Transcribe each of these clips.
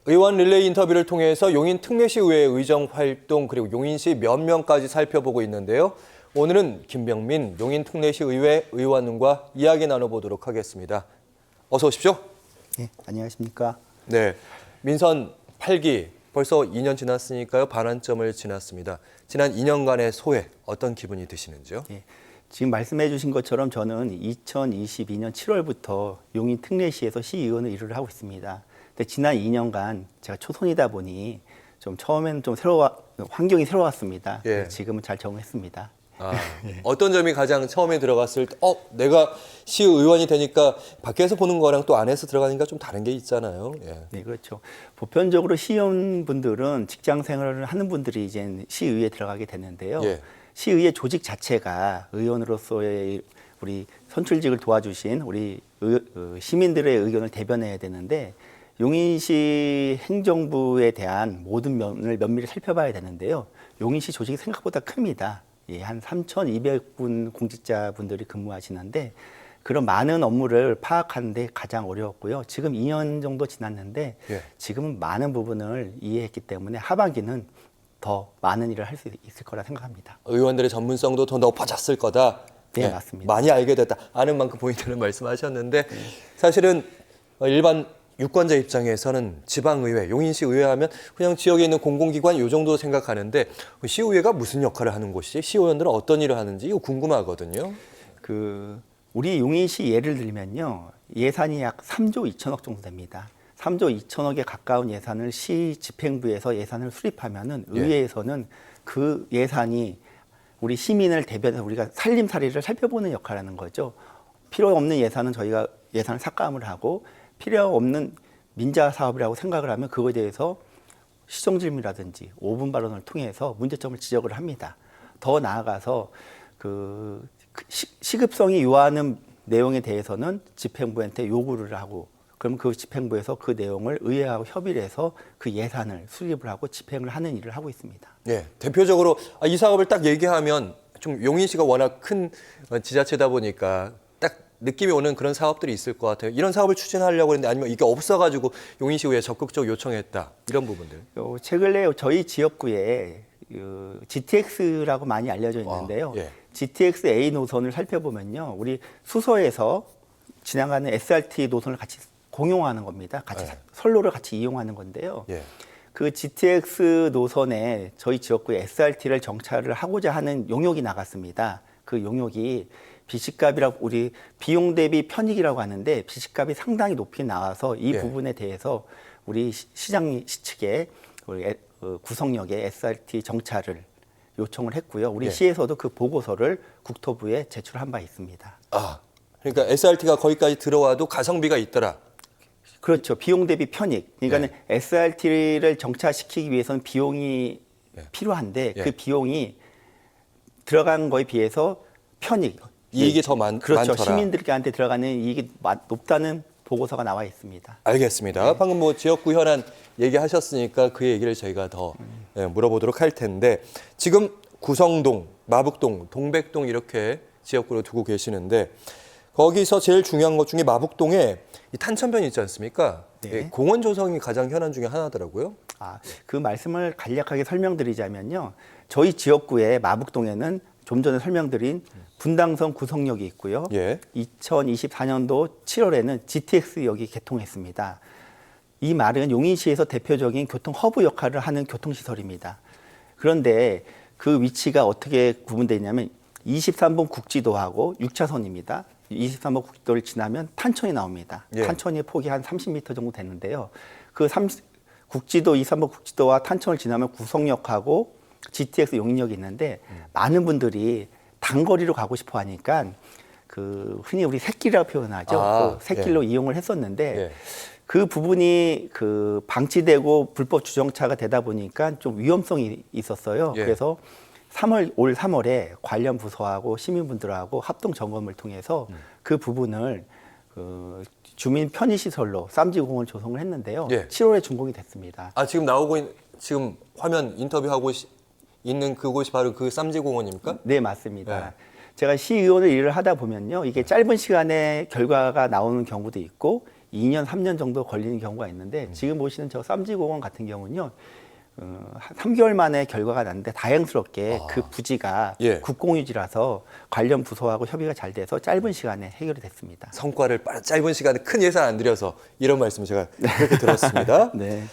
의원 릴레이 인터뷰를 통해서 용인 특례시의회 의정 활동 그리고 용인시 면면까지 살펴보고 있는데요. 오늘은 김병민 용인 특례시의회 의원과 이야기 나눠보도록 하겠습니다. 어서 오십시오. 네, 안녕하십니까. 네, 민선 8기 벌써 2년 지났으니까요. 반환점을 지났습니다. 지난 2년간의 소회 어떤 기분이 드시는지요? 네, 지금 말씀해 주신 것처럼 저는 2022년 7월부터 용인 특례시에서 시의원을 일을 하고 있습니다. 근데 지난 2년간 제가 초선이다 보니 좀 처음에는 좀 환경이 새로웠습니다. 예. 지금은 잘 적응했습니다. 어떤 점이 가장 처음에 들어갔을 때 내가 시의원이 되니까 밖에서 보는 거랑 또 안에서 들어가니까 좀 다른 게 있잖아요. 예. 네, 그렇죠. 보편적으로 시의원분들은 직장 생활을 하는 분들이 이제 시의회에 들어가게 되는데요. 예. 시의회 조직 자체가 의원으로서의 우리 선출직을 도와주신 우리 시민들의 의견을 대변해야 되는데 용인시 행정부에 대한 모든 면을 면밀히 살펴봐야 되는데요. 용인시 조직이 생각보다 큽니다. 예, 한 3,200분 공직자분들이 근무하시는데 그런 많은 업무를 파악하는데 가장 어려웠고요. 지금 2년 정도 지났는데 예. 지금은 많은 부분을 이해했기 때문에 하반기는 더 많은 일을 할 수 있을 거라 생각합니다. 의원들의 전문성도 더 높아졌을 거다. 네, 맞습니다. 많이 알게 됐다. 아는 만큼 보인다는 말씀하셨는데 사실은 일반 유권자 입장에서는 지방의회, 용인시 의회 하면 그냥 지역에 있는 공공기관 요 정도 생각하는데 시의회가 무슨 역할을 하는 곳이지? 시의원들은 어떤 일을 하는지 이거 궁금하거든요. 우리 용인시 예를 들면요. 예산이 약 3조 2천억 정도 됩니다. 3조 2천억에 가까운 예산을 시 집행부에서 예산을 수립하면은 의회에서는 그 예산이 우리 시민을 대변해서 우리가 살림살이를 살펴보는 역할을 하는 거죠. 필요 없는 예산은 저희가 예산을 삭감을 하고 필요 없는 민자 사업이라고 생각을 하면 그거에 대해서 시정 질문이라든지 5분 발언을 통해서 문제점을 지적을 합니다. 더 나아가서 시급성이 요하는 내용에 대해서는 집행부한테 요구를 하고 그럼 그 집행부에서 그 내용을 의회하고 협의를 해서 그 예산을 수립을 하고 집행을 하는 일을 하고 있습니다. 예, 대표적으로 이 사업을 딱 얘기하면 좀 용인시가 워낙 큰 지자체다 보니까 딱 느낌이 오는 그런 사업들이 있을 것 같아요. 이런 사업을 추진하려고 했는데 아니면 이게 없어가지고 용인시의회에 적극적으로 요청했다. 이런 부분들. 최근에 저희 지역구에 GTX라고 많이 알려져 있는데요. 예. GTX A 노선을 살펴보면요. 우리 수서에서 지나가는 SRT 노선을 같이 공용하는 겁니다. 같이 선로를 같이 이용하는 건데요. 예. 그 GTX 노선에 저희 지역구에 SRT를 정차를 하고자 하는 용역이 나갔습니다. 그 용역이 비식값이라고 우리 비용 대비 편익이라고 하는데 비식값이 상당히 높이 나와서 이 부분에 대해서 우리 시장 측에 구성역에 SRT 정차를 요청을 했고요. 우리 시에서도 그 보고서를 국토부에 제출한 바 있습니다. 그러니까 SRT가 거기까지 들어와도 가성비가 있더라. 그렇죠. 비용 대비 편익. 그러니까 SRT를 정차시키기 위해서는 비용이 필요한데 그 비용이 들어간 거에 비해서 편익. 이익이 더 그렇죠. 많더라. 시민들한테 들어가는 이익이 높다는 보고서가 나와 있습니다. 알겠습니다. 방금 지역구 현안 얘기하셨으니까 그 얘기를 저희가 더 물어보도록 할 텐데 지금 구성동, 마북동, 동백동 이렇게 지역구로 두고 계시는데 거기서 제일 중요한 것 중에 마북동에 이 탄천변이 있지 않습니까? 네. 공원 조성이 가장 현안 중에 하나더라고요. 그 말씀을 간략하게 설명드리자면요. 저희 지역구의 마북동에는 좀 전에 설명드린 분당선 구성역이 있고요. 2024년도 7월에는 GTX역이 개통했습니다. 이 말은 용인시에서 대표적인 교통 허브 역할을 하는 교통시설입니다. 그런데 그 위치가 어떻게 구분되어 있냐면 23번 국지도하고 6차선입니다. 23번 국지도를 지나면 탄천이 나옵니다. 탄천이 폭이 한 30m 정도 되는데요. 그 국지도 23번 국지도와 탄천을 지나면 구성역하고 GTX 용인역이 있는데 많은 분들이 단거리로 가고 싶어 하니까 흔히 우리 샛길이라고 표현하죠. 그 샛길로 이용을 했었는데 그 부분이 방치되고 불법 주정차가 되다 보니까 좀 위험성이 있었어요. 그래서 올 3월에 관련 부서하고 시민분들하고 합동 점검을 통해서 그 부분을 주민 편의시설로 쌈지공원을 조성을 했는데요. 7월에 준공이 됐습니다. 지금 지금 화면 인터뷰하고 있는 그곳이 바로 그 쌈지공원입니까? 네, 맞습니다. 제가 시의원을 일을 하다 보면요. 이게 짧은 시간에 결과가 나오는 경우도 있고 2년, 3년 정도 걸리는 경우가 있는데 지금 보시는 저 쌈지공원 같은 경우는요. 3개월 만에 결과가 났는데 다행스럽게 그 부지가 예. 국공유지라서 관련 부서하고 협의가 잘 돼서 짧은 시간에 해결이 됐습니다. 성과를 짧은 시간에 큰 예산 안 들여서 이런 말씀 제가 그렇게 들었습니다. 네.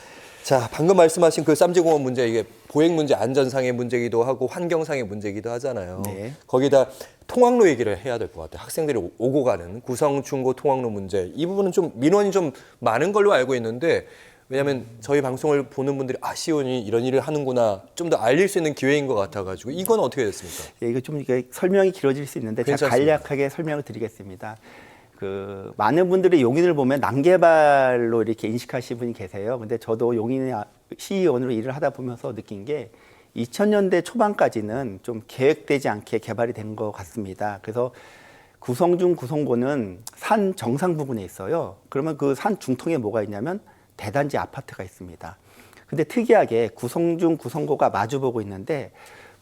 자, 방금 말씀하신 그 쌈지공원 문제, 이게 보행 문제, 안전상의 문제이기도 하고 환경상의 문제이기도 하잖아요. 네. 거기다 통학로 얘기를 해야 될 것 같아요. 학생들이 오고 가는 구성, 중고 통학로 문제. 이 부분은 좀 민원이 좀 많은 걸로 알고 있는데, 왜냐하면 저희 방송을 보는 분들이 시의원이 이런 일을 하는구나 좀 더 알릴 수 있는 기회인 것 같아가지고 이건 어떻게 됐습니까? 예, 이거 좀 이게 설명이 길어질 수 있는데 제가 괜찮습니다. 간략하게 설명을 드리겠습니다. 많은 분들이 용인을 보면 난개발로 이렇게 인식하시는 분이 계세요. 근데 저도 용인의 시의원으로 일을 하다 보면서 느낀 게 2000년대 초반까지는 좀 계획되지 않게 개발이 된 것 같습니다. 그래서 구성중, 구성고는 산 정상 부분에 있어요. 그러면 그 산 중통에 뭐가 있냐면 대단지 아파트가 있습니다. 근데 특이하게 구성중, 구성고가 마주보고 있는데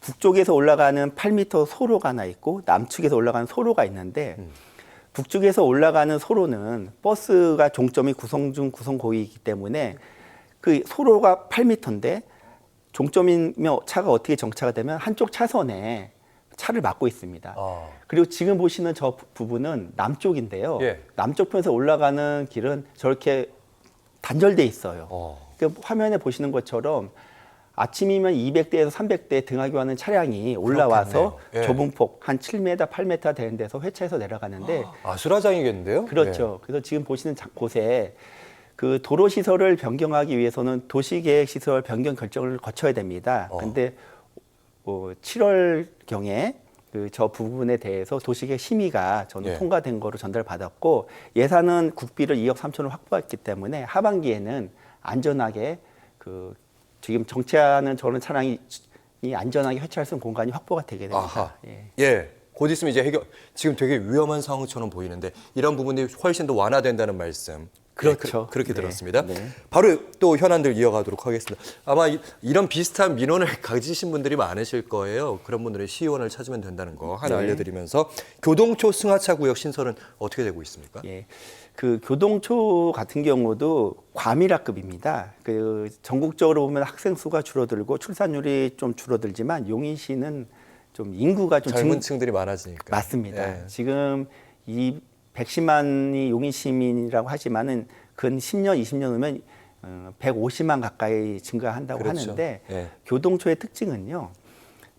북쪽에서 올라가는 8m 소로가 하나 있고 남측에서 올라가는 소로가 있는데 북쪽에서 올라가는 소로는 버스가 종점이 구성중, 구성고이기 때문에 그 소로가 8m인데 종점이면 차가 어떻게 정차가 되면 한쪽 차선에 차를 막고 있습니다. 그리고 지금 보시는 저 부분은 남쪽인데요. 예. 남쪽 편에서 올라가는 길은 저렇게 단절돼 있어요. 그러니까 화면에 보시는 것처럼 아침이면 200대에서 300대 등하교 하는 차량이 올라와서 예. 좁은 폭 한 7m, 8m 되는 데서 회차해서 내려가는데 아수라장이겠는데요? 그렇죠. 그래서 지금 보시는 곳에 그 도로 시설을 변경하기 위해서는 도시계획 시설 변경 결정을 거쳐야 됩니다. 근데 7월 경에 저 부분에 대해서 도시계획 심의가 저는 예. 통과된 거로 전달받았고 예산은 국비를 2억 3천을 확보했기 때문에 하반기에는 안전하게 지금 정체하는 저런 차량이 안전하게 회차할 수 있는 공간이 확보가 되게 됩니다. 아하. 예. 곧 있으면 이제 지금 되게 위험한 상황처럼 보이는데 이런 부분이 훨씬 더 완화된다는 말씀. 그렇죠. 네, 그렇게 네. 들었습니다. 네. 바로 또 현안들 이어가도록 하겠습니다. 아마 이런 비슷한 민원을 가지신 분들이 많으실 거예요. 그런 분들은 시의원을 찾으면 된다는 거 하나 네. 알려드리면서 교동초 승하차 구역 신설은 어떻게 되고 있습니까? 예. 교동초 같은 경우도 과밀학급입니다. 전국적으로 보면 학생 수가 줄어들고 출산율이 좀 줄어들지만 용인시는 좀 인구가 좀 젊은 층들이 많아지니까. 맞습니다. 예. 지금 이 110만이 용인 시민이라고 하지만은 근 10년, 20년 후면 150만 가까이 증가한다고 그렇죠. 하는데 예. 교동초의 특징은요.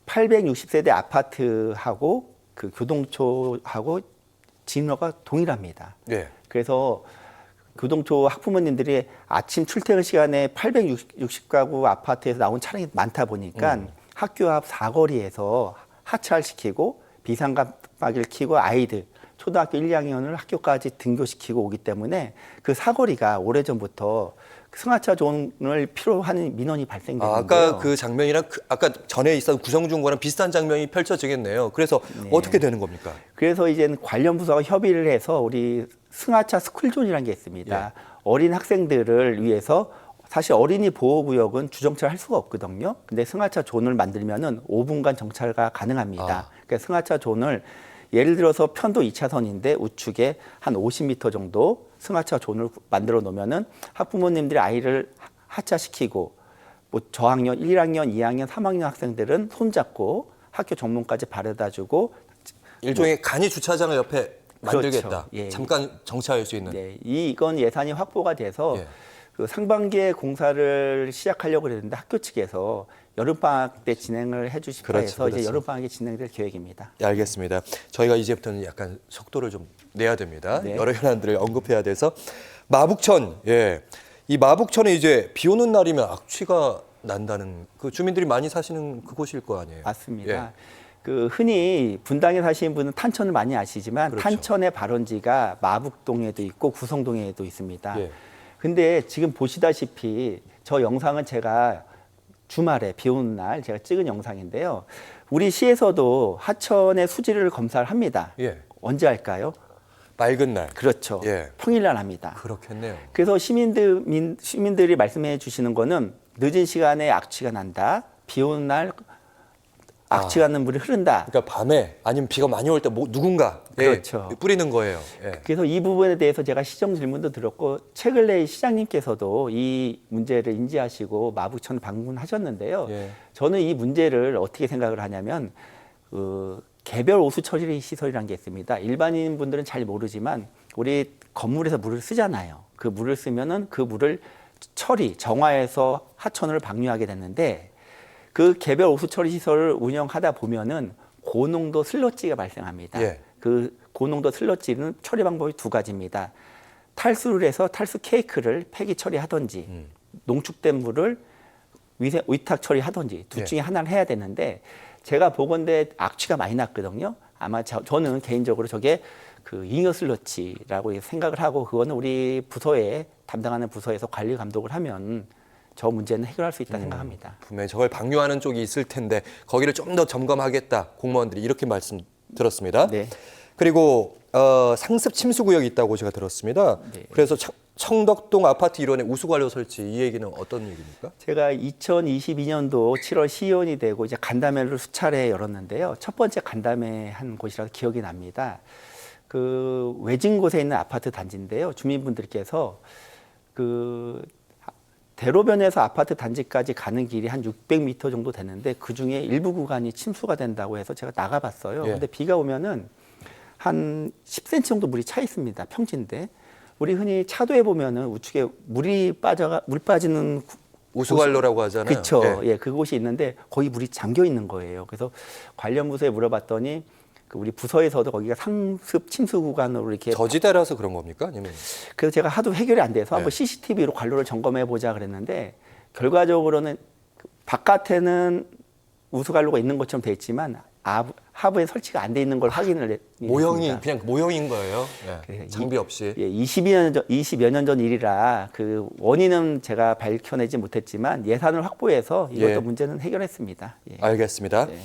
860세대 아파트하고 그 교동초하고 진로가 동일합니다. 예. 그래서 교동초 학부모님들이 아침 출퇴근 시간에 860가구 아파트에서 나온 차량이 많다 보니까 학교 앞 사거리에서 하차시키고 비상깜빡이를 켜고 아이들 초등학교 1, 2학년을 학교까지 등교시키고 오기 때문에 그 사거리가 오래전부터 승하차 존을 필요로 하는 민원이 발생되는데요. 아까 그 장면이랑 아까 전에 있었던 구성중과랑 비슷한 장면이 펼쳐지겠네요. 그래서 어떻게 되는 겁니까? 그래서 이제는 관련 부서가 협의를 해서 우리 승하차 스쿨존이라는 게 있습니다. 어린 학생들을 위해서 사실 어린이 보호구역은 주정차를 할 수가 없거든요. 근데 승하차 존을 만들면은 5분간 정차가 가능합니다. 그러니까 승하차 존을 예를 들어서 편도 2차선인데 우측에 한 50m 정도 승하차 존을 만들어 놓으면은 학부모님들이 아이를 하차시키고 뭐 저학년, 1학년, 2학년, 3학년 학생들은 손잡고 학교 정문까지 바래다주고 일종의 간이 주차장을 옆에 만들겠다. 그렇죠. 예. 잠깐 정차할 수 있는. 네, 이건 예산이 확보가 돼서 예. 그 상반기에 공사를 시작하려고 그랬는데 학교 측에서 여름방학 때 진행을 해주시고 그렇죠, 해서 이제 그렇죠. 여름방학에 진행될 계획입니다. 예, 알겠습니다. 저희가 이제부터는 약간 속도를 좀 내야 됩니다. 네. 여러 현안들을 언급해야 돼서 마북천, 예, 이 마북천에 이제 비 오는 날이면 악취가 난다는 그 주민들이 많이 사시는 그곳일 거 아니에요? 맞습니다. 그 흔히 분당에 사시는 분은 탄천을 많이 아시지만 그렇죠. 탄천의 발원지가 마북동에도 있고 구성동에도 있습니다. 예. 근데 지금 보시다시피 저 영상은 제가 주말에 비 오는 날 제가 찍은 영상인데요. 우리 시에서도 하천의 수질을 검사를 합니다. 예. 언제 할까요? 맑은 날. 그렇죠. 예. 평일날 합니다. 그렇겠네요. 그래서 시민들이 말씀해 주시는 거는 늦은 시간에 악취가 난다. 비 오는 날 악취가 나는 물이 흐른다. 그러니까 밤에 아니면 비가 많이 올 때 누군가 그렇죠. 뿌리는 거예요. 예. 그래서 이 부분에 대해서 제가 시정 질문도 들었고 최근 내 시장님께서도 이 문제를 인지하시고 마부천 방문하셨는데요. 예. 저는 이 문제를 어떻게 생각을 하냐면 개별 오수 처리 시설이라는 게 있습니다. 일반인 분들은 잘 모르지만 우리 건물에서 물을 쓰잖아요. 그 물을 쓰면은 그 물을 정화해서 하천으로 방류하게 됐는데 그 개별 오수 처리 시설을 운영하다 보면은 고농도 슬러지가 발생합니다. 예. 그 고농도 슬러지는 처리 방법이 두 가지입니다. 탈수를 해서 탈수 케이크를 폐기 처리하든지 농축된 물을 위탁 처리하든지 둘 중에 하나를 해야 되는데 제가 보건대 악취가 많이 났거든요. 아마 저는 개인적으로 저게 그 잉여 슬러지라고 생각을 하고 그거는 우리 부서에 담당하는 부서에서 관리 감독을 하면 저 문제는 해결할 수 있다 생각합니다. 분명히 저걸 방류하는 쪽이 있을 텐데 거기를 좀 더 점검하겠다 공무원들이 이렇게 말씀 들었습니다. 네. 그리고 상습 침수 구역이 있다고 제가 들었습니다. 네. 그래서 청덕동 아파트 일원의 우수관료 설치 이 얘기는 어떤 얘기입니까? 제가 2022년도 7월 시의원이 되고 이제 간담회를 수차례 열었는데요. 첫 번째 간담회 한 곳이라서 기억이 납니다. 그 외진 곳에 있는 아파트 단지인데요. 주민분들께서 그 대로변에서 아파트 단지까지 가는 길이 한 600m 정도 되는데 그 중에 일부 구간이 침수가 된다고 해서 제가 나가봤어요. 예. 근데 비가 오면은 한 10cm 정도 물이 차 있습니다. 평지인데 우리 흔히 차도에 보면은 우측에 물 빠지는 우수관로라고 하잖아요. 그렇죠. 예, 그곳이 있는데 거기 물이 잠겨 있는 거예요. 그래서 관련 부서에 물어봤더니 그 우리 부서에서도 거기가 상습 침수 구간으로 이렇게 저지대라서 그런 겁니까? 아니면 그래서 제가 하도 해결이 안 돼서 네. 한번 CCTV로 관로를 점검해 보자 그랬는데 결과적으로는 바깥에는 우수관로가 있는 것처럼 돼 있지만 하부에 설치가 안 돼 있는 걸 확인을 모형이 했습니다. 그냥 모형인 거예요. 그래서 장비 없이. 예, 20여 년 전 일이라 그 원인은 제가 밝혀내지 못했지만 예산을 확보해서 이것도 예. 문제는 해결했습니다. 예. 알겠습니다. 네.